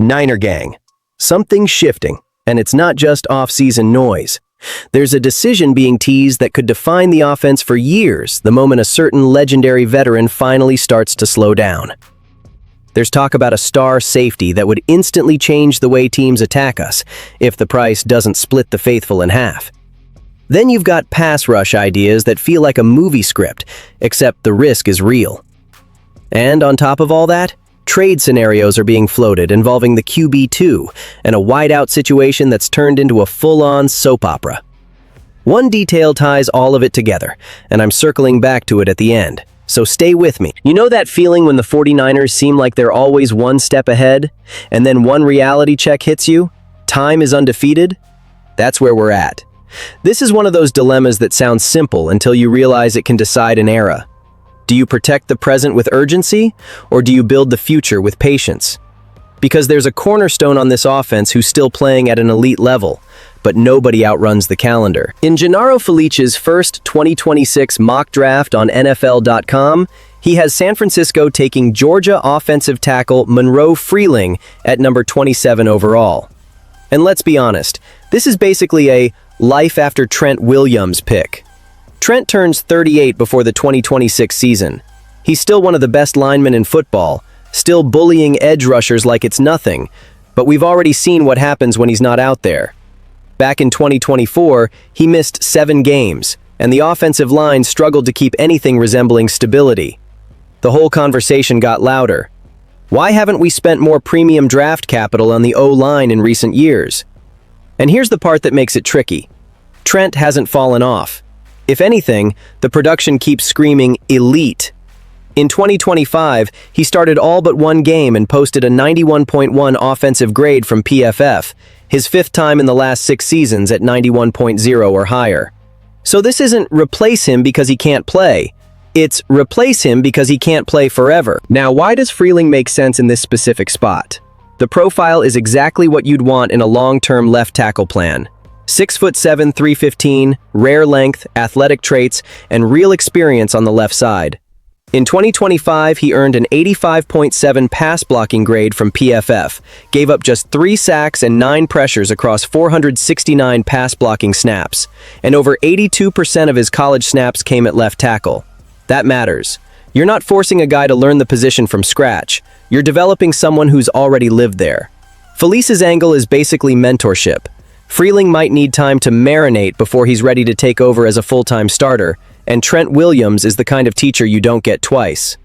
Niner Gang. Something's shifting, and it's not just off-season noise. There's a decision being teased that could define the offense for years the moment a certain legendary veteran finally starts to slow down. There's talk about a star safety that would instantly change the way teams attack us if the price doesn't split the faithful in half. Then you've got pass rush ideas that feel like a movie script, except the risk is real. And on top of all that, trade scenarios are being floated involving the QB2 and a wideout situation that's turned into a full-on soap opera. One detail ties all of it together, and I'm circling back to it at the end, so stay with me. You know that feeling when the 49ers seem like they're always one step ahead, and then one reality check hits you? Time is undefeated? That's where we're at. This is one of those dilemmas that sounds simple until you realize it can decide an era. Do you protect the present with urgency, or do you build the future with patience? Because there's a cornerstone on this offense who's still playing at an elite level, but nobody outruns the calendar. In Gennaro Felice's first 2026 mock draft on NFL.com, he has San Francisco taking Georgia offensive tackle Monroe Freeling at number 27 overall. And let's be honest, this is basically a life after Trent Williams pick. Trent turns 38 before the 2026 season. He's still one of the best linemen in football, still bullying edge rushers like it's nothing, but we've already seen what happens when he's not out there. Back in 2024, he missed 7 games, and the offensive line struggled to keep anything resembling stability. The whole conversation got louder. Why haven't we spent more premium draft capital on the O-line in recent years? And here's the part that makes it tricky. Trent hasn't fallen off. If anything, the production keeps screaming elite. In 2025, he started all but one game and posted a 91.1 offensive grade from PFF, his 5th time in the last 6 seasons at 91.0 or higher. So this isn't replace him because he can't play. It's replace him because he can't play forever. Now, why does Freeling make sense in this specific spot? The profile is exactly what you'd want in a long-term left tackle plan. 6'7", 315, rare length, athletic traits, and real experience on the left side. In 2025, he earned an 85.7 pass blocking grade from PFF, gave up just 3 sacks and 9 pressures across 469 pass blocking snaps, and over 82% of his college snaps came at left tackle. That matters. You're not forcing a guy to learn the position from scratch. You're developing someone who's already lived there. Felice's angle is basically mentorship. Freeling might need time to marinate before he's ready to take over as a full-time starter, and Trent Williams is the kind of teacher you don't get twice.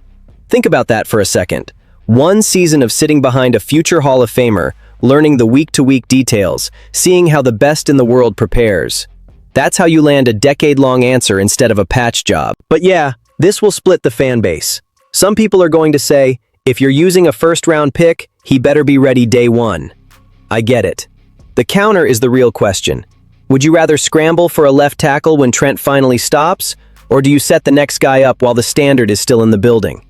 Think about that for a second. 1 season of sitting behind a future Hall of Famer, learning the week-to-week details, seeing how the best in the world prepares. That's how you land a decade-long answer instead of a patch job. But yeah, this will split the fan base. Some people are going to say, if you're using a first-round pick, he better be ready day 1. I get it. The counter is the real question. Would you rather scramble for a left tackle when Trent finally stops, or do you set the next guy up while the standard is still in the building?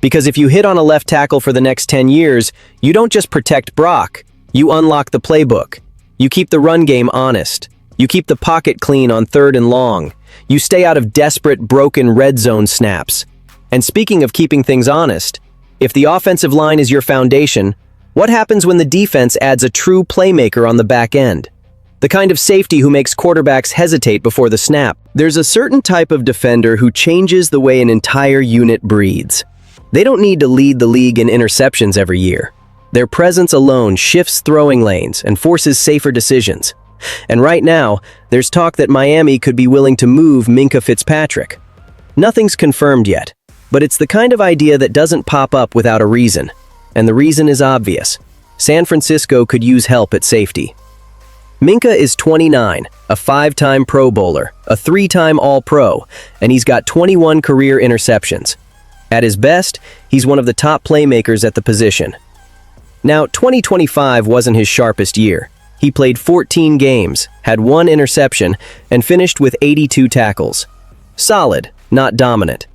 Because if you hit on a left tackle for the next 10 years, you don't just protect Brock, you unlock the playbook. You keep the run game honest. You keep the pocket clean on 3rd and long. You stay out of desperate, broken red zone snaps. And speaking of keeping things honest, if the offensive line is your foundation, what happens when the defense adds a true playmaker on the back end? The kind of safety who makes quarterbacks hesitate before the snap. There's a certain type of defender who changes the way an entire unit breathes. They don't need to lead the league in interceptions every year. Their presence alone shifts throwing lanes and forces safer decisions. And right now, there's talk that Miami could be willing to move Minkah Fitzpatrick. Nothing's confirmed yet, but it's the kind of idea that doesn't pop up without a reason. And the reason is obvious. San Francisco could use help at safety. Minkah is 29, a 5-time Pro Bowler, a 3-time All-Pro, and he's got 21 career interceptions. At his best, he's one of the top playmakers at the position. Now, 2025 wasn't his sharpest year. He played 14 games, had 1 interception, and finished with 82 tackles. Solid, not dominant.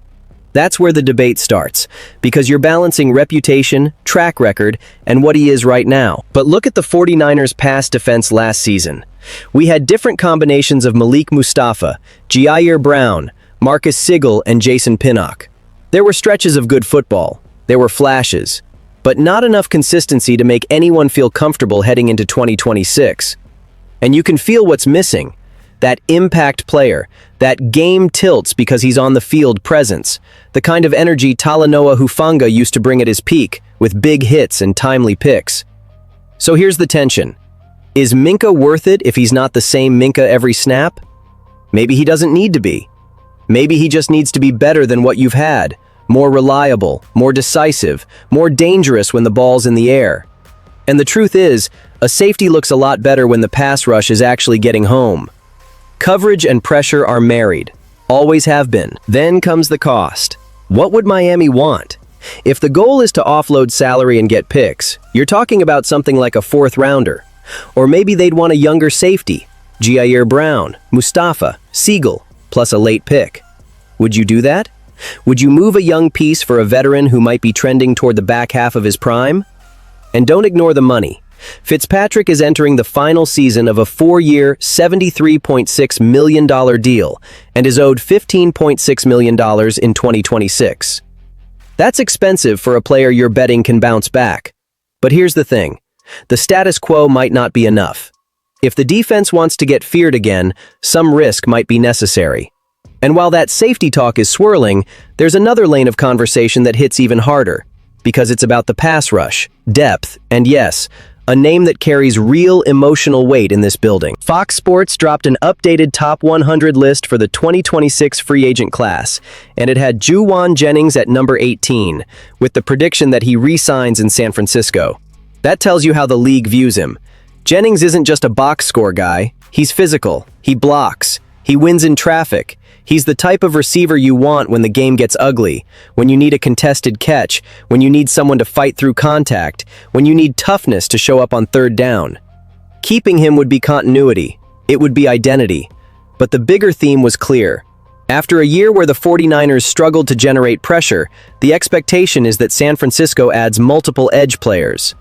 That's where the debate starts, because you're balancing reputation, track record, and what he is right now. But look at the 49ers' pass defense last season. We had different combinations of Malik Mustafa, Jair Brown, Marcus Sigel, and Jason Pinnock. There were stretches of good football. There were flashes. but not enough consistency to make anyone feel comfortable heading into 2026. And you can feel what's missing. That impact player, that game tilts because he's on the field presence, the kind of energy Talanoa Hufanga used to bring at his peak, with big hits and timely picks. So here's the tension. Is Minkah worth it if he's not the same Minkah every snap? Maybe he doesn't need to be. Maybe he just needs to be better than what you've had, more reliable, more decisive, more dangerous when the ball's in the air. And the truth is, a safety looks a lot better when the pass rush is actually getting home. Coverage and pressure are married, always have been. Then comes the cost. What would Miami want? If the goal is to offload salary and get picks, you're talking about something like a fourth rounder. Or maybe they'd want a younger safety, Jair Brown, Mustafa, Siegel, plus a late pick. Would you do that? Would you move a young piece for a veteran who might be trending toward the back half of his prime? And don't ignore the money. Fitzpatrick is entering the final season of a 4-year, $73.6 million deal and is owed $15.6 million in 2026. That's expensive for a player you're betting can bounce back. But here's the thing. The status quo might not be enough. If the defense wants to get feared again, some risk might be necessary. And while that safety talk is swirling, there's another lane of conversation that hits even harder, because it's about the pass rush, depth, and yes, a name that carries real emotional weight in this building. Fox Sports dropped an updated top 100 list for the 2026 free agent class, and it had Juwan Jennings at number 18, with the prediction that he re-signs in San Francisco. That tells you how the league views him. Jennings isn't just a box score guy. He's physical. He blocks. He wins in traffic. He's the type of receiver you want when the game gets ugly, when you need a contested catch, when you need someone to fight through contact, when you need toughness to show up on third down. Keeping him would be continuity. It would be identity. But the bigger theme was clear. After a year where the 49ers struggled to generate pressure, the expectation is that San Francisco adds multiple edge players.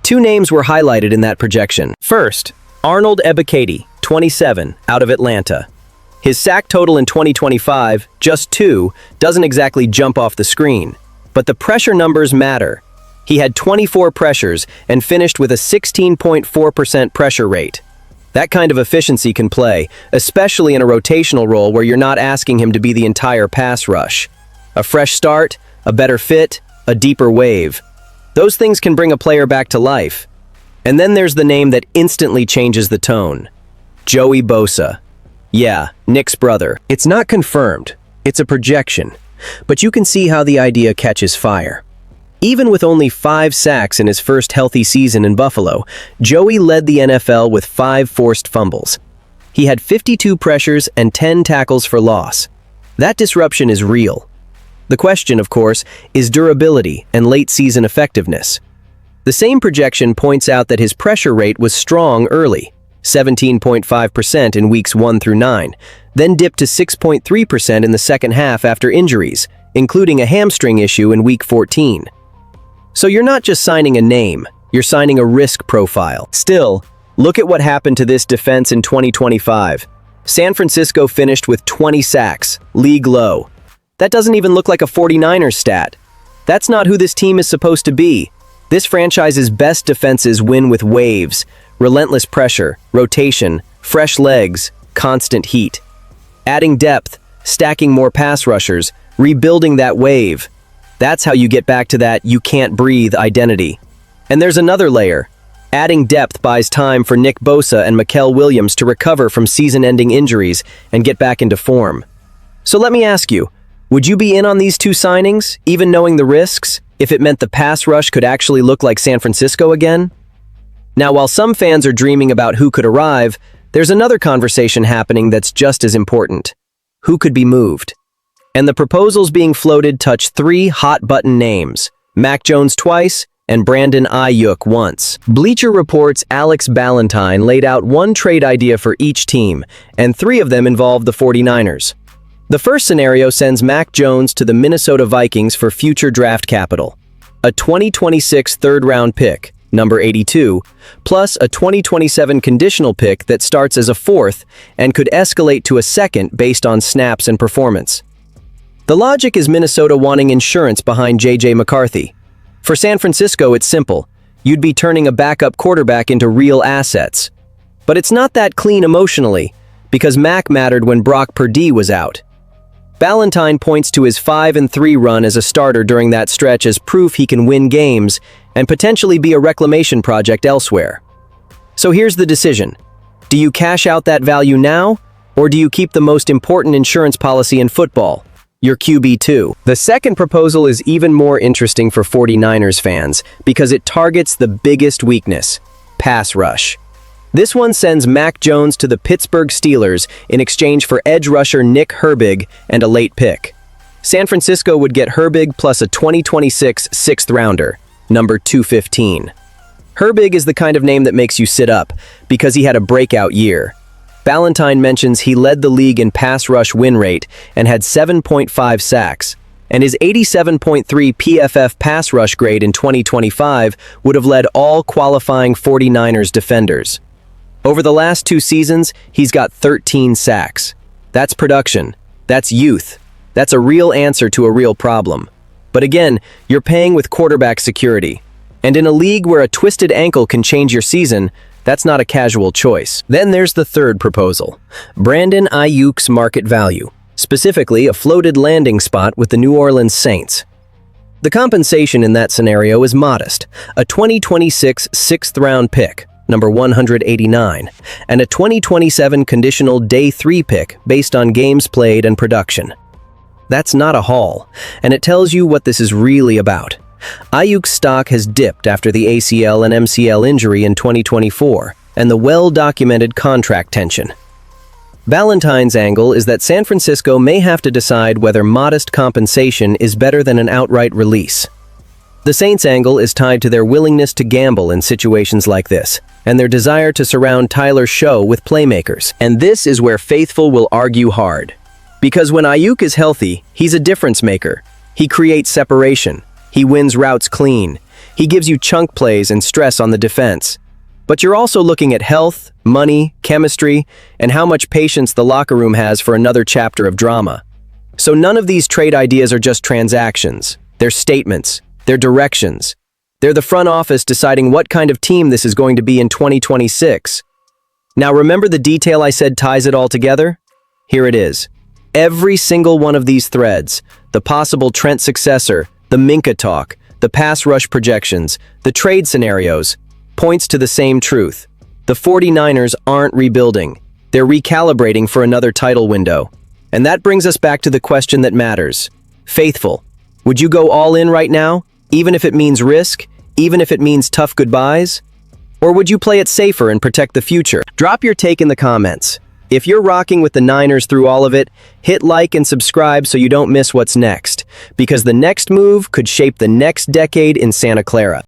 Two names were highlighted in that projection. First, Arnold Ebiketie, 27, out of Atlanta. His sack total in 2025, just 2, doesn't exactly jump off the screen. But the pressure numbers matter. He had 24 pressures and finished with a 16.4% pressure rate. That kind of efficiency can play, especially in a rotational role where you're not asking him to be the entire pass rush. A fresh start, a better fit, a deeper wave. Those things can bring a player back to life. And then there's the name that instantly changes the tone. Joey Bosa. Yeah, Nick's brother. It's not confirmed. It's a projection. But you can see how the idea catches fire. Even with only 5 sacks in his first healthy season in Buffalo, Joey led the NFL with 5 forced fumbles. He had 52 pressures and 10 tackles for loss. That disruption is real. The question, of course, is durability and late-season effectiveness. The same projection points out that his pressure rate was strong early, 17.5% in weeks 1 through 9, then dipped to 6.3% in the second half after injuries, including a hamstring issue in week 14. So you're not just signing a name, you're signing a risk profile. Still, look at what happened to this defense in 2025. San Francisco finished with 20 sacks, league low. That doesn't even look like a 49ers stat. That's not who this team is supposed to be. This franchise's best defenses win with waves, relentless pressure, rotation, fresh legs, constant heat. Adding depth, stacking more pass rushers, rebuilding that wave. That's how you get back to that you can't breathe identity. And there's another layer. Adding depth buys time for Nick Bosa and Mikael Williams to recover from season-ending injuries and get back into form. So let me ask you, would you be in on these 2 signings, even knowing the risks, if it meant the pass rush could actually look like San Francisco again? Now, while some fans are dreaming about who could arrive, there's another conversation happening that's just as important. Who could be moved? And the proposals being floated touch 3 hot-button names, Mac Jones twice and Brandon Ayuk once. Bleacher Report's Alex Ballentine laid out 1 trade idea for each team, and 3 of them involve the 49ers. The first scenario sends Mac Jones to the Minnesota Vikings for future draft capital. A 2026 third-round pick, number 82, plus a 2027 conditional pick that starts as a 4th and could escalate to a 2nd based on snaps and performance. The logic is Minnesota wanting insurance behind J.J. McCarthy. For San Francisco, it's simple. You'd be turning a backup quarterback into real assets. But it's not that clean emotionally, because Mac mattered when Brock Purdy was out. Ballantyne points to his 5-3 run as a starter during that stretch as proof he can win games and potentially be a reclamation project elsewhere. So here's the decision. Do you cash out that value now, or do you keep the most important insurance policy in football, your QB2? The second proposal is even more interesting for 49ers fans because it targets the biggest weakness, pass rush. This one sends Mac Jones to the Pittsburgh Steelers in exchange for edge rusher Nick Herbig and a late pick. San Francisco would get Herbig plus a 2026 sixth rounder, number 215. Herbig is the kind of name that makes you sit up because he had a breakout year. Ballantyne mentions he led the league in pass rush win rate and had 7.5 sacks, and his 87.3 PFF pass rush grade in 2025 would have led all qualifying 49ers defenders. Over the last 2 seasons, he's got 13 sacks. That's production. That's youth. That's a real answer to a real problem. But again, you're paying with quarterback security. And in a league where a twisted ankle can change your season, that's not a casual choice. Then there's the third proposal, Brandon Aiyuk's market value, specifically a floated landing spot with the New Orleans Saints. The compensation in that scenario is modest, a 2026 sixth-round pick, number 189, and a 2027 conditional day 3 pick based on games played and production. That's not a haul, and it tells you what this is really about. Aiyuk's stock has dipped after the ACL and MCL injury in 2024 and the well-documented contract tension. Ballantyne's angle is that San Francisco may have to decide whether modest compensation is better than an outright release. The Saints' angle is tied to their willingness to gamble in situations like this, and their desire to surround Tyler Show with playmakers. And this is where Faithful will argue hard. Because when Aiyuk is healthy, he's a difference maker. He creates separation. He wins routes clean. He gives you chunk plays and stress on the defense. But you're also looking at health, money, chemistry, and how much patience the locker room has for another chapter of drama. So none of these trade ideas are just transactions. They're statements. They're directions. They're the front office deciding what kind of team this is going to be in 2026. Now remember the detail I said ties it all together? Here it is. Every single one of these threads, the possible Trent successor, the Minkah talk, the pass rush projections, the trade scenarios, points to the same truth. The 49ers aren't rebuilding. They're recalibrating for another title window. And that brings us back to the question that matters. Faithful, would you go all in right now, even if it means risk, even if it means tough goodbyes? Or would you play it safer and protect the future? Drop your take in the comments. If you're rocking with the Niners through all of it, hit like and subscribe so you don't miss what's next, because the next move could shape the next decade in Santa Clara.